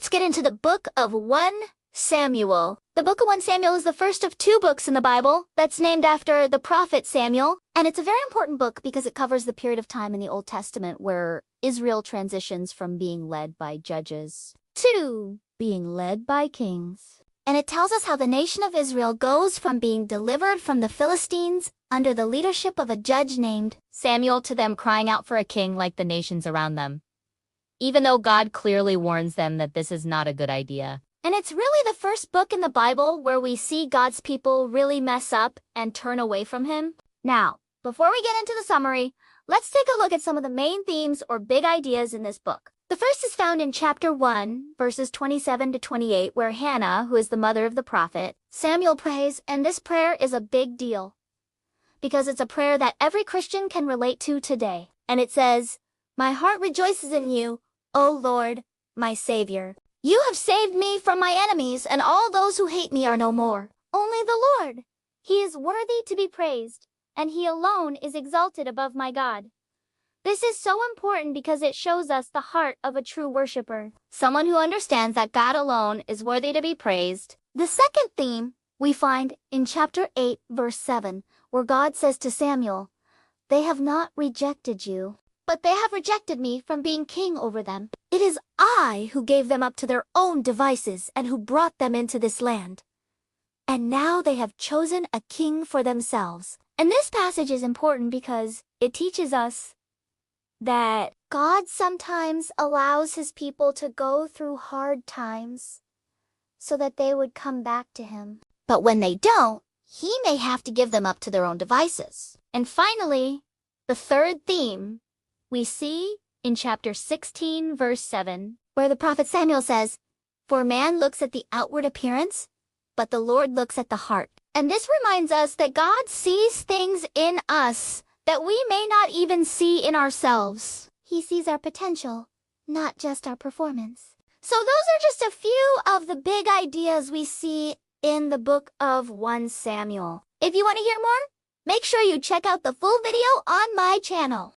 let's get into the book of 1 Samuel. The book of 1 Samuel is the first of 2 books in the Bible that's named after the prophet Samuel. And it's a very important book because it covers the period of time in the Old Testament where Israel transitions from being led by judges to being led by kings. And it tells us how the nation of Israel goes from being delivered from the Philistines under the leadership of a judge named Samuel to them crying out for a king like the nations around them, even though God clearly warns them that this is not a good idea. And it's really the first book in the Bible where we see God's people really mess up and turn away from Him. Now, before we get into the summary, let's take a look at some of the main themes or big ideas in this book. The first is found in chapter 1, verses 27 to 28, where Hannah, who is the mother of the prophet, Samuel prays, and this prayer is a big deal because it's a prayer that every Christian can relate to today. And it says, "My heart rejoices in you, O Lord, my Savior. You have saved me from my enemies, and all those who hate me are no more. Only the Lord. He is worthy to be praised, and He alone is exalted above my God." This is so important because it shows us the heart of a true worshiper, someone who understands that God alone is worthy to be praised. The second theme we find in chapter 8, verse 7, where God says to Samuel, "They have not rejected you, but they have rejected me from being king over them. It is I who gave them up to their own devices and who brought them into this land. And now they have chosen a king for themselves." And this passage is important because it teaches us that God sometimes allows His people to go through hard times so that they would come back to Him. But when they don't, He may have to give them up to their own devices. And finally, the third theme we see in chapter 16, verse 7, where the prophet Samuel says, "For man looks at the outward appearance, but the Lord looks at the heart." And this reminds us that God sees things in us that we may not even see in ourselves. He sees our potential, not just our performance. So those are just a few of the big ideas we see in the book of 1 Samuel. If you want to hear more, make sure you check out the full video on my channel.